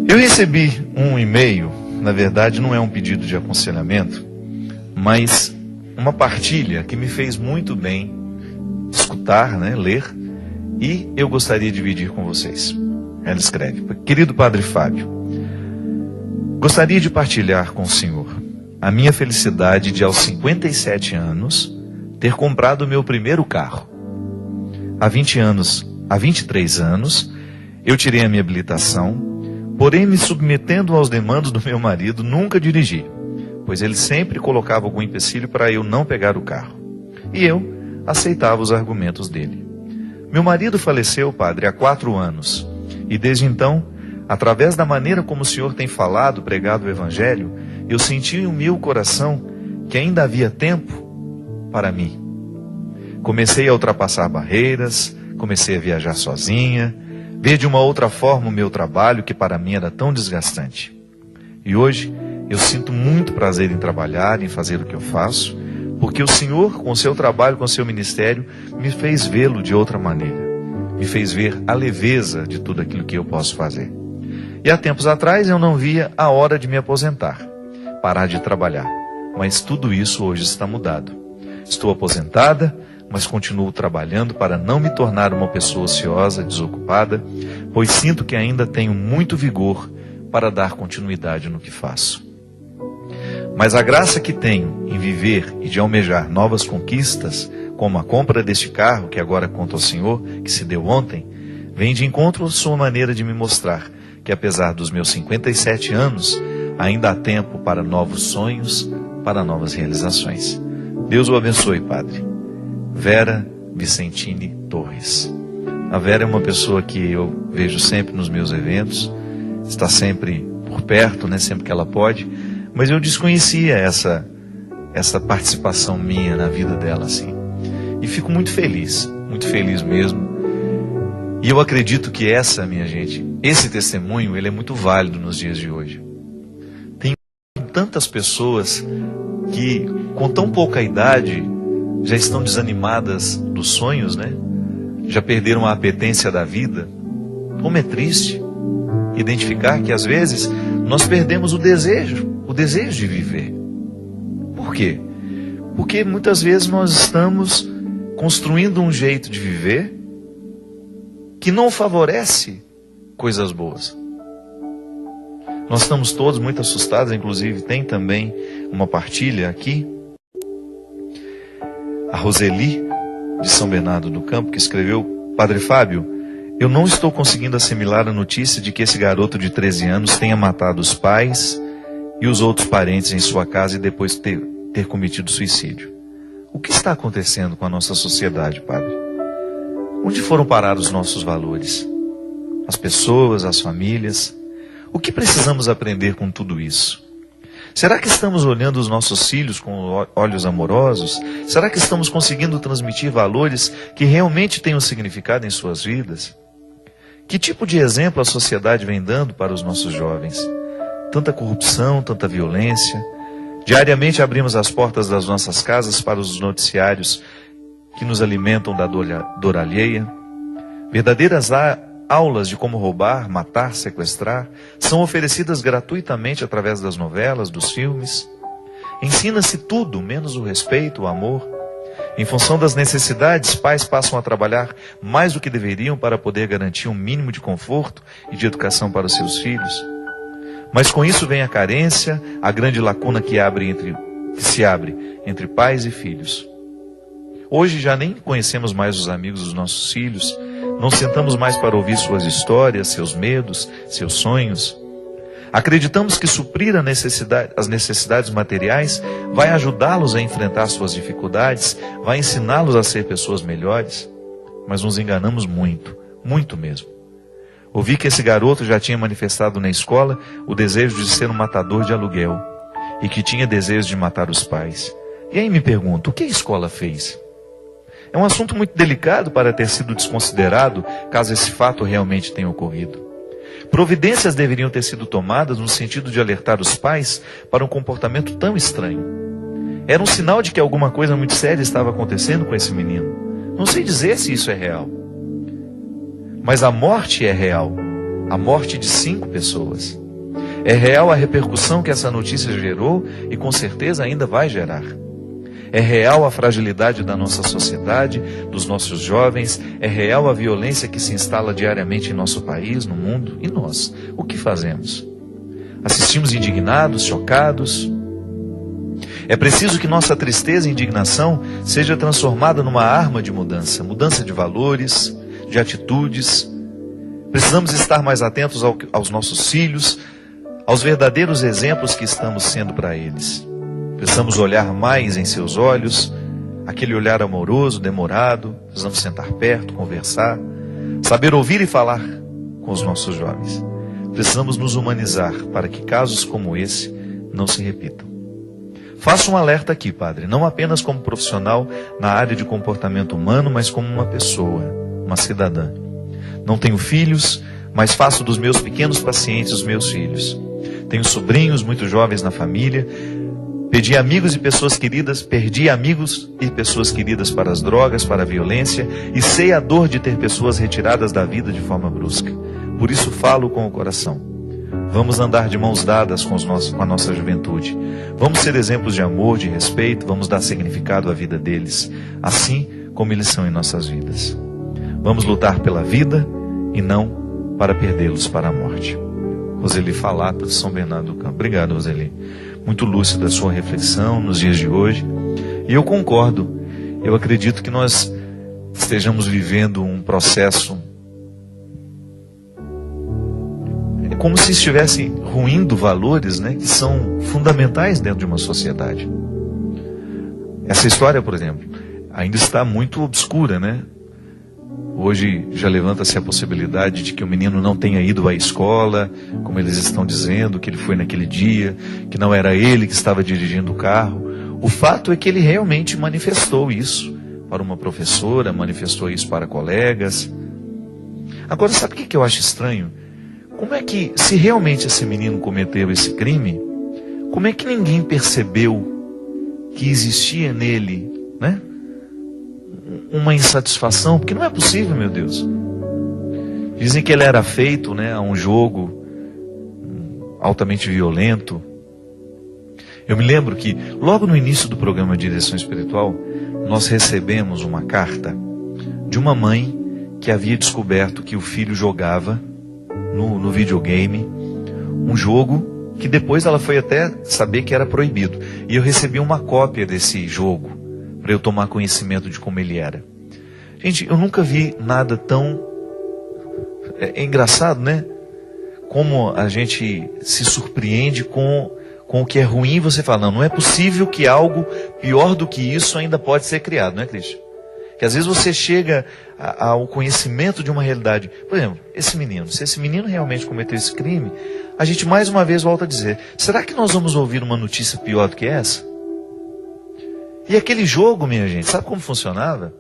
Eu recebi um e-mail, na verdade não é um pedido de aconselhamento, mas uma partilha que me fez muito bem escutar, ler, e eu gostaria de dividir com vocês. Ela escreve: querido Padre Fábio, gostaria de partilhar com o senhor a minha felicidade de, aos 57 anos, ter comprado o meu primeiro carro. Há 23 anos, eu tirei a minha habilitação, porém, me submetendo aos demandos do meu marido, nunca dirigi, pois ele sempre colocava algum empecilho para eu não pegar o carro. E eu aceitava os argumentos dele. Meu marido faleceu, padre, há 4 anos, e desde então, através da maneira como o senhor tem falado, pregado o Evangelho, eu senti em meu coração que ainda havia tempo para mim. Comecei a ultrapassar barreiras, comecei a viajar sozinha, ver de uma outra forma o meu trabalho, que para mim era tão desgastante. E hoje eu sinto muito prazer em trabalhar, em fazer o que eu faço, porque o Senhor, com o seu trabalho, com o seu ministério, me fez vê-lo de outra maneira. Me fez ver a leveza de tudo aquilo que eu posso fazer. E há tempos atrás eu não via a hora de me aposentar, parar de trabalhar. Mas tudo isso hoje está mudado. Estou aposentada, mas continuo trabalhando para não me tornar uma pessoa ociosa, desocupada, pois sinto que ainda tenho muito vigor para dar continuidade no que faço. Mas a graça que tenho em viver e de almejar novas conquistas, como a compra deste carro, que agora conto ao Senhor, que se deu ontem, vem de encontro à sua maneira de me mostrar que, apesar dos meus 57 anos, ainda há tempo para novos sonhos, para novas realizações. Deus o abençoe, Padre. Vera Vicentini Torres. A Vera é uma pessoa que eu vejo sempre nos meus eventos, está sempre por perto, sempre que ela pode, mas eu desconhecia essa participação minha na vida dela, assim. E fico muito feliz mesmo. E eu acredito que esse testemunho, ele é muito válido nos dias de hoje. Tem tantas pessoas que, com tão pouca idade, já estão desanimadas dos sonhos, já perderam a apetência da vida. Como é triste identificar que às vezes nós perdemos o desejo de viver. Por quê? Porque muitas vezes nós estamos construindo um jeito de viver que não favorece coisas boas. Nós estamos todos muito assustados, inclusive tem também uma partilha aqui, a Roseli, de São Bernardo do Campo, que escreveu: Padre Fábio, eu não estou conseguindo assimilar a notícia de que esse garoto de 13 anos tenha matado os pais e os outros parentes em sua casa e depois ter cometido suicídio. O que está acontecendo com a nossa sociedade, Padre? Onde foram parar os nossos valores? As pessoas, as famílias? O que precisamos aprender com tudo isso? Será que estamos olhando os nossos filhos com olhos amorosos? Será que estamos conseguindo transmitir valores que realmente tenham significado em suas vidas? Que tipo de exemplo a sociedade vem dando para os nossos jovens? Tanta corrupção, tanta violência. Diariamente abrimos as portas das nossas casas para os noticiários que nos alimentam da dor alheia. Verdadeiras aulas de como roubar, matar, sequestrar são oferecidas gratuitamente através das novelas, dos filmes. Ensina-se tudo, menos o respeito, o amor. Em função das necessidades, pais passam a trabalhar mais do que deveriam para poder garantir um mínimo de conforto e de educação para os seus filhos. Mas com isso vem a carência, a grande lacuna que se abre entre pais e filhos. Hoje já nem conhecemos mais os amigos dos nossos filhos, não sentamos mais para ouvir suas histórias, seus medos, seus sonhos. Acreditamos que suprir as necessidades materiais vai ajudá-los a enfrentar suas dificuldades, vai ensiná-los a ser pessoas melhores. Mas nos enganamos muito, muito mesmo. Ouvi que esse garoto já tinha manifestado na escola o desejo de ser um matador de aluguel e que tinha desejo de matar os pais. E aí me pergunto, o que a escola fez? É um assunto muito delicado para ter sido desconsiderado, caso esse fato realmente tenha ocorrido. Providências deveriam ter sido tomadas no sentido de alertar os pais para um comportamento tão estranho. Era um sinal de que alguma coisa muito séria estava acontecendo com esse menino. Não sei dizer se isso é real. Mas a morte é real. a morte de 5 pessoas. É real a repercussão que essa notícia gerou e com certeza ainda vai gerar. É real a fragilidade da nossa sociedade, dos nossos jovens, é real a violência que se instala diariamente em nosso país, no mundo. E nós, o que fazemos? Assistimos indignados, chocados? É preciso que nossa tristeza e indignação seja transformada numa arma de mudança, mudança de valores, de atitudes. Precisamos estar mais atentos aos nossos filhos, aos verdadeiros exemplos que estamos sendo para eles. Precisamos olhar mais em seus olhos, aquele olhar amoroso, demorado. Precisamos sentar perto, conversar, saber ouvir e falar com os nossos jovens. Precisamos nos humanizar para que casos como esse não se repitam. Faço um alerta aqui, Padre, não apenas como profissional na área de comportamento humano, mas como uma pessoa, uma cidadã. Não tenho filhos, mas faço dos meus pequenos pacientes os meus filhos. Tenho sobrinhos muito jovens na família. Perdi amigos e pessoas queridas para as drogas, para a violência, e sei a dor de ter pessoas retiradas da vida de forma brusca. Por isso falo com o coração. Vamos andar de mãos dadas com a nossa juventude. Vamos ser exemplos de amor, de respeito, vamos dar significado à vida deles, assim como eles são em nossas vidas. Vamos lutar pela vida e não para perdê-los para a morte. Roseli Falato, de São Bernardo do Campo. Obrigado, Roseli. Muito lúcida a sua reflexão nos dias de hoje. E eu concordo. Eu acredito que nós estejamos vivendo um processo como se estivessem ruindo valores, né, que são fundamentais dentro de uma sociedade. Essa história, por exemplo, ainda está muito obscura, né? Hoje já levanta-se a possibilidade de que o menino não tenha ido à escola, como eles estão dizendo, que ele foi naquele dia, que não era ele que estava dirigindo o carro. O fato é que ele realmente manifestou isso para uma professora, manifestou isso para colegas. Agora, sabe o que eu acho estranho? Como é que, se realmente esse menino cometeu esse crime, como é que ninguém percebeu que existia nele, né, uma insatisfação? Porque não é possível, meu Deus. Dizem que ele era afeito, né, a um jogo altamente violento. Eu me lembro que logo no início do programa de Direção Espiritual, nós recebemos uma carta de uma mãe que havia descoberto que o filho jogava no videogame um jogo que depois ela foi até saber que era proibido. E eu recebi uma cópia desse jogo para eu tomar conhecimento de como ele era. Gente, eu nunca vi nada tão... É engraçado, né? Como a gente se surpreende com o que é ruim e você fala, não é possível que algo pior do que isso ainda pode ser criado, não é, Cristian? Que às vezes você chega ao conhecimento de uma realidade. Por exemplo, esse menino, se esse menino realmente cometeu esse crime, a gente mais uma vez volta a dizer, será que nós vamos ouvir uma notícia pior do que essa? E aquele jogo, minha gente, sabe como funcionava?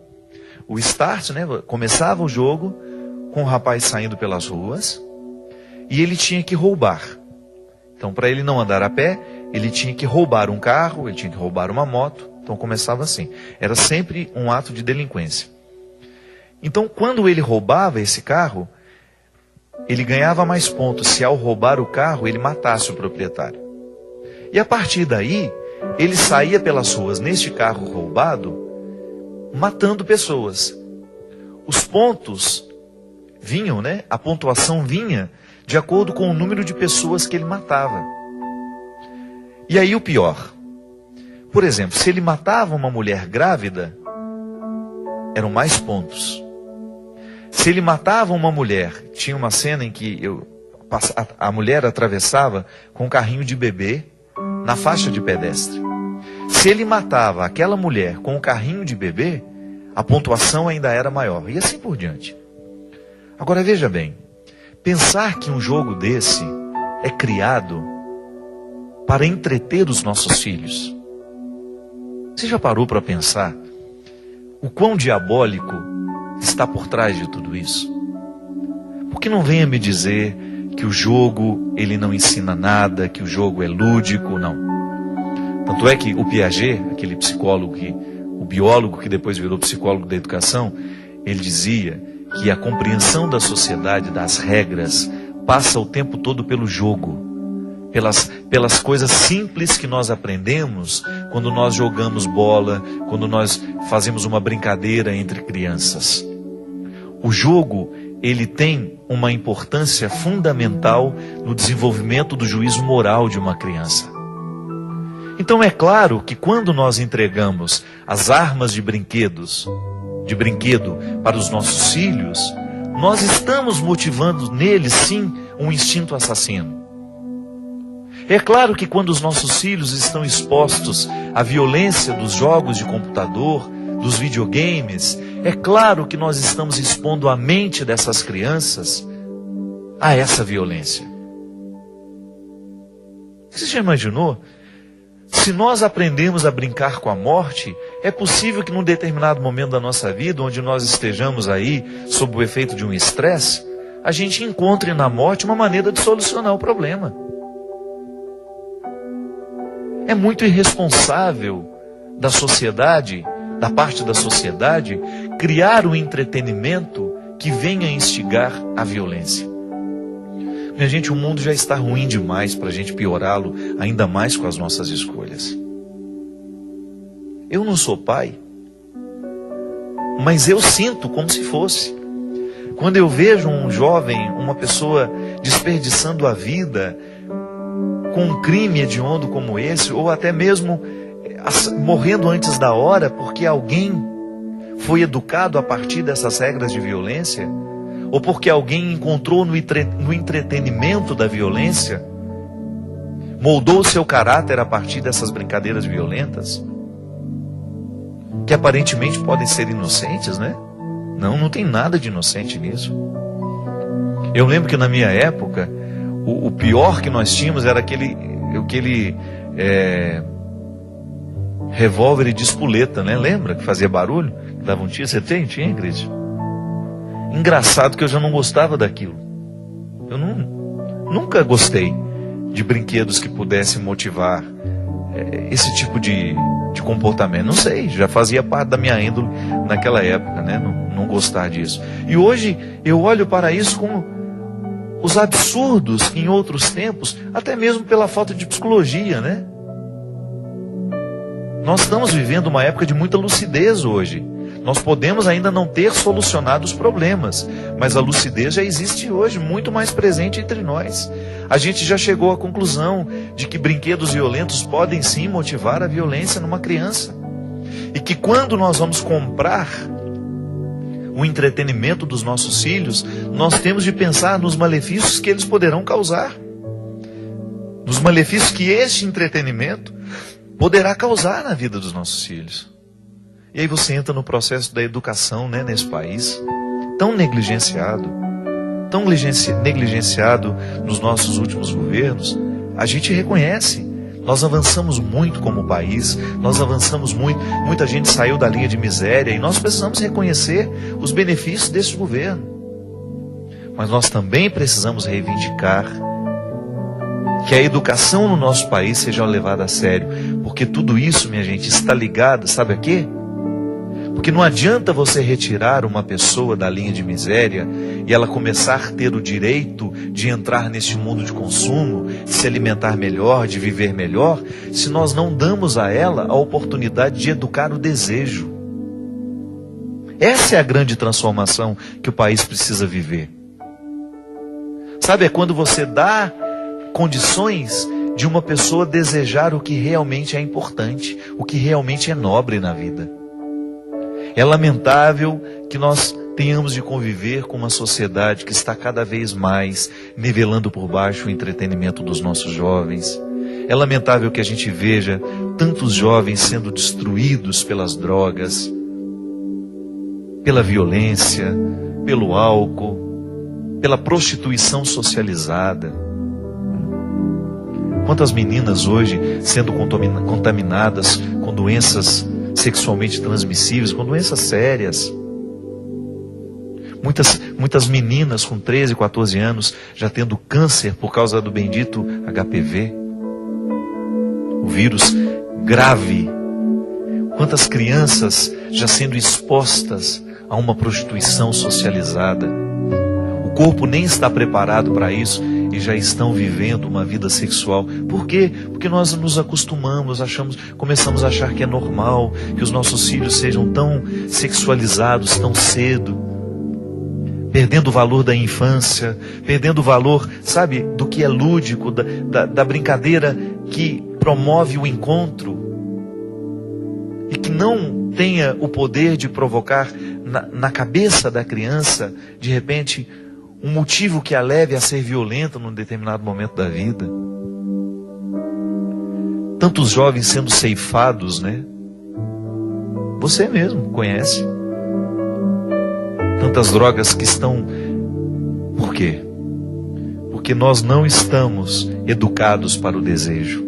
O start, né? Começava o jogo com o rapaz saindo pelas ruas e ele tinha que roubar. Então, para ele não andar a pé, ele tinha que roubar um carro, ele tinha que roubar uma moto. Então começava assim. Era sempre um ato de delinquência. Então, quando ele roubava esse carro, ele ganhava mais pontos se ao roubar o carro ele matasse o proprietário. E a partir daí, ele saía pelas ruas neste carro roubado, matando pessoas. Os pontos vinham, né? A pontuação vinha de acordo com o número de pessoas que ele matava. E aí o pior. Por exemplo, se ele matava uma mulher grávida, eram mais pontos. Se ele matava uma mulher, tinha uma cena em que a mulher atravessava com um carrinho de bebê na faixa de pedestre. Se ele matava aquela mulher com um carrinho de bebê, a pontuação ainda era maior. E assim por diante. Agora veja bem, pensar que um jogo desse é criado para entreter os nossos filhos. Você já parou para pensar o quão diabólico está por trás de tudo isso? Porque não venha me dizer que o jogo ele não ensina nada, que o jogo é lúdico, não. Tanto é que o Piaget, aquele psicólogo, o biólogo que depois virou psicólogo da educação, ele dizia que a compreensão da sociedade, das regras, passa o tempo todo pelo jogo. Pelas coisas simples que nós aprendemos quando nós jogamos bola, quando nós fazemos uma brincadeira entre crianças. O jogo, ele tem uma importância fundamental no desenvolvimento do juízo moral de uma criança. Então é claro que quando nós entregamos as armas de brinquedo para os nossos filhos, nós estamos motivando neles sim um instinto assassino. É claro que quando os nossos filhos estão expostos à violência dos jogos de computador, dos videogames, é claro que nós estamos expondo a mente dessas crianças a essa violência. Você já imaginou? Se nós aprendemos a brincar com a morte, é possível que num determinado momento da nossa vida, onde nós estejamos aí sob o efeito de um estresse, a gente encontre na morte uma maneira de solucionar o problema. É muito irresponsável da sociedade, da parte da sociedade, criar um entretenimento que venha instigar a violência. Minha gente, o mundo já está ruim demais para a gente piorá-lo ainda mais com as nossas escolhas. Eu não sou pai, mas eu sinto como se fosse. Quando eu vejo um jovem, uma pessoa desperdiçando a vida com um crime hediondo como esse, ou até mesmo morrendo antes da hora porque alguém foi educado a partir dessas regras de violência, ou porque alguém encontrou no entretenimento da violência, moldou o seu caráter a partir dessas brincadeiras violentas, que aparentemente podem ser inocentes, né? Não tem nada de inocente nisso. Eu lembro que na minha época, o pior que nós tínhamos era aquele revólver de espoleta, né? Lembra? Que fazia barulho, que dava um tiro. Você tinha, Cristian? Engraçado que eu já não gostava daquilo. Eu nunca gostei de brinquedos que pudessem motivar esse tipo de comportamento. Não sei, já fazia parte da minha índole naquela época, né? Não gostar disso. E hoje eu olho para isso como os absurdos que em outros tempos, até mesmo pela falta de psicologia, né? Nós estamos vivendo uma época de muita lucidez hoje. Nós podemos ainda não ter solucionado os problemas, mas a lucidez já existe hoje, muito mais presente entre nós. A gente já chegou à conclusão de que brinquedos violentos podem sim motivar a violência numa criança. E que quando nós vamos comprar o entretenimento dos nossos filhos, nós temos de pensar nos malefícios que eles poderão causar. Nos malefícios que este entretenimento poderá causar na vida dos nossos filhos. E aí você entra no processo da educação, né, nesse país, tão negligenciado nos nossos últimos governos. A gente reconhece, nós avançamos muito como país, nós avançamos muito, muita gente saiu da linha de miséria e nós precisamos reconhecer os benefícios desse governo. Mas nós também precisamos reivindicar que a educação no nosso país seja levada a sério, porque tudo isso, minha gente, está ligado, sabe a quê? Porque não adianta você retirar uma pessoa da linha de miséria e ela começar a ter o direito de entrar neste mundo de consumo, de se alimentar melhor, de viver melhor, se nós não damos a ela a oportunidade de educar o desejo. Essa é a grande transformação que o país precisa viver. Sabe, é quando você dá condições de uma pessoa desejar o que realmente é importante, o que realmente é nobre na vida. É lamentável que nós tenhamos de conviver com uma sociedade que está cada vez mais nivelando por baixo o entretenimento dos nossos jovens. É lamentável que a gente veja tantos jovens sendo destruídos pelas drogas, pela violência, pelo álcool, pela prostituição socializada. Quantas meninas hoje sendo contaminadas com doenças sexualmente transmissíveis, com doenças sérias. Muitas meninas com 13, 14 anos já tendo câncer por causa do bendito HPV. O vírus grave. Quantas crianças já sendo expostas a uma prostituição socializada. O corpo nem está preparado para isso e já estão vivendo uma vida sexual. Por quê? Porque nós nos acostumamos, começamos a achar que é normal que os nossos filhos sejam tão sexualizados tão cedo, perdendo o valor da infância, perdendo o valor, sabe, do que é lúdico, da brincadeira que promove o encontro e que não tenha o poder de provocar na cabeça da criança, de repente, um motivo que a leve a ser violenta num determinado momento da vida. Tantos jovens sendo ceifados, né? Você mesmo conhece. Tantas drogas que estão... Por quê? Porque nós não estamos educados para o desejo.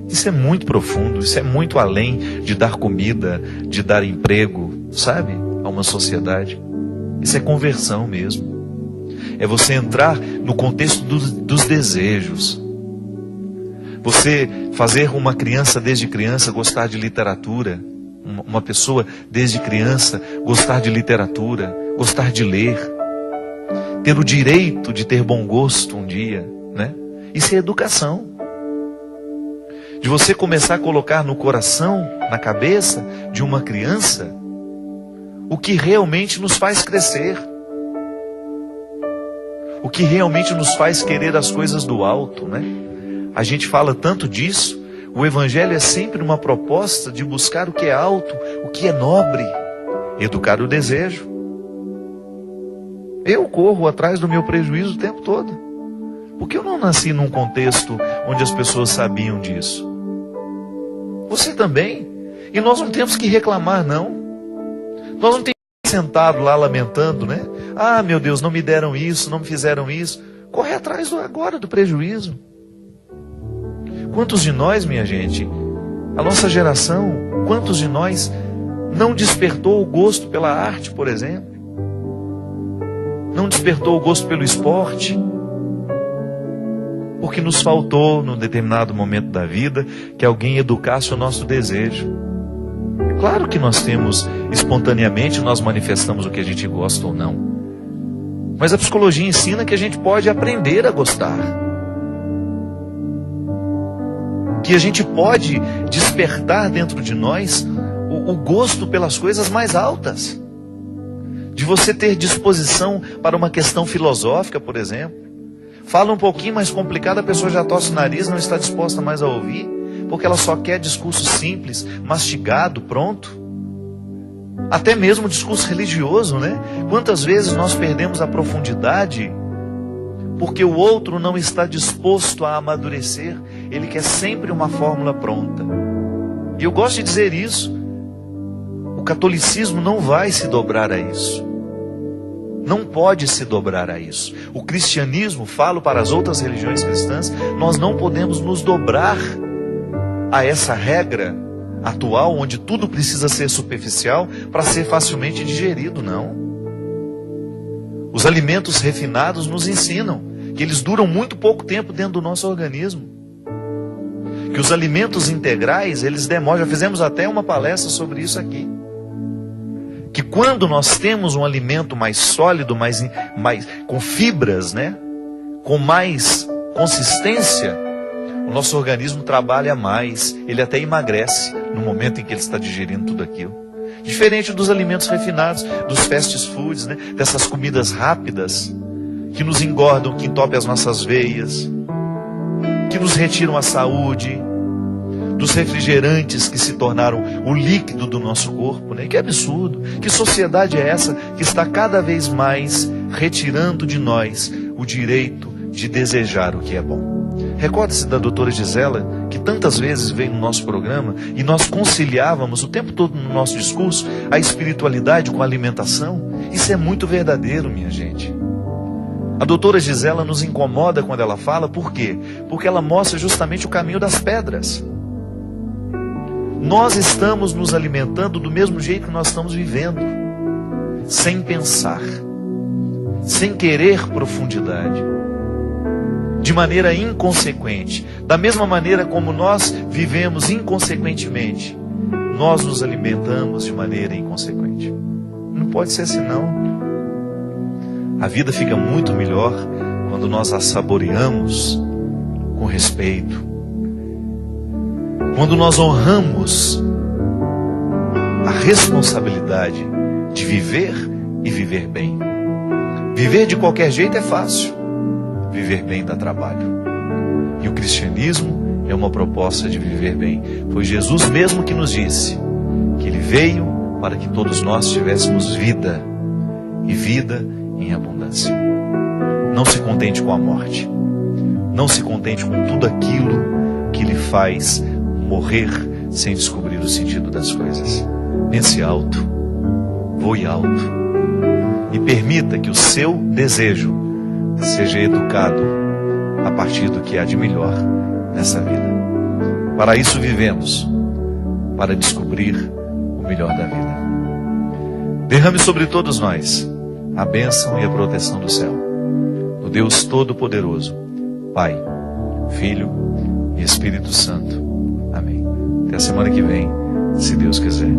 Isso é muito profundo, isso é muito além de dar comida, de dar emprego, sabe? A uma sociedade. Isso é conversão mesmo. É você entrar no contexto dos desejos. Você fazer uma criança desde criança gostar de literatura. Uma pessoa desde criança gostar de literatura, gostar de ler. Ter o direito de ter bom gosto um dia, né? Isso é educação. De você começar a colocar no coração, na cabeça de uma criança, o que realmente nos faz crescer. O que realmente nos faz querer as coisas do alto, né? A gente fala tanto disso. O Evangelho é sempre uma proposta de buscar o que é alto, o que é nobre, educar o desejo. Eu corro atrás do meu prejuízo o tempo todo, porque eu não nasci num contexto onde as pessoas sabiam disso. Você também. E nós não temos que reclamar, não. Nós não temos que estar sentado lá lamentando, né? Ah, meu Deus, não me deram isso, não me fizeram isso. Corre atrás agora do prejuízo. Quantos de nós, minha gente, a nossa geração, quantos de nós não despertou o gosto pela arte, por exemplo? Não despertou o gosto pelo esporte? Porque nos faltou, num determinado momento da vida, que alguém educasse o nosso desejo. Claro que nós temos, espontaneamente, nós manifestamos o que a gente gosta ou não. Mas a psicologia ensina que a gente pode aprender a gostar. Que a gente pode despertar dentro de nós o gosto pelas coisas mais altas. De você ter disposição para uma questão filosófica, por exemplo. Fala um pouquinho mais complicado, a pessoa já torce o nariz, não está disposta mais a ouvir, porque ela só quer discurso simples, mastigado, pronto. Até mesmo discurso religioso, né? Quantas vezes nós perdemos a profundidade porque o outro não está disposto a amadurecer, ele quer sempre uma fórmula pronta. E eu gosto de dizer isso. O catolicismo não vai se dobrar a isso. Não pode se dobrar a isso. O cristianismo, falo para as outras religiões cristãs, nós não podemos nos dobrar a essa regra atual, onde tudo precisa ser superficial para ser facilmente digerido, não. Os alimentos refinados nos ensinam que eles duram muito pouco tempo dentro do nosso organismo. Que os alimentos integrais, eles demoram, já fizemos até uma palestra sobre isso aqui. Que quando nós temos um alimento mais sólido, mais com fibras, né? Com mais consistência, o nosso organismo trabalha mais, ele até emagrece no momento em que ele está digerindo tudo aquilo. Diferente dos alimentos refinados, dos fast foods, né? Dessas comidas rápidas, que nos engordam, que entopem as nossas veias, que nos retiram a saúde, dos refrigerantes que se tornaram o líquido do nosso corpo, né? Que absurdo! Que sociedade é essa que está cada vez mais retirando de nós o direito de desejar o que é bom? Recorda-se da doutora Gisela, que tantas vezes veio no nosso programa e nós conciliávamos o tempo todo no nosso discurso a espiritualidade com a alimentação. Isso é muito verdadeiro, minha gente. A doutora Gisela nos incomoda quando ela fala, por quê? Porque ela mostra justamente o caminho das pedras. Nós estamos nos alimentando do mesmo jeito que nós estamos vivendo, sem pensar, sem querer profundidade, de maneira inconsequente. Da mesma maneira como nós vivemos inconsequentemente, nós nos alimentamos de maneira inconsequente. Não pode ser assim, não. A vida fica muito melhor quando nós a saboreamos com respeito, quando nós honramos a responsabilidade de viver e viver bem. Viver de qualquer jeito é fácil, viver bem dá trabalho. E o cristianismo é uma proposta de viver bem. Foi Jesus mesmo que nos disse que Ele veio para que todos nós tivéssemos vida, e vida em abundância. Não se contente com a morte. Não se contente com tudo aquilo que lhe faz morrer sem descobrir o sentido das coisas. Pense alto, voe alto, e permita que o seu desejo seja educado a partir do que há de melhor nessa vida. Para isso vivemos, para descobrir o melhor da vida. Derrame sobre todos nós a bênção e a proteção do céu, do Deus Todo-Poderoso, Pai, Filho e Espírito Santo. Amém. Até a semana que vem, se Deus quiser.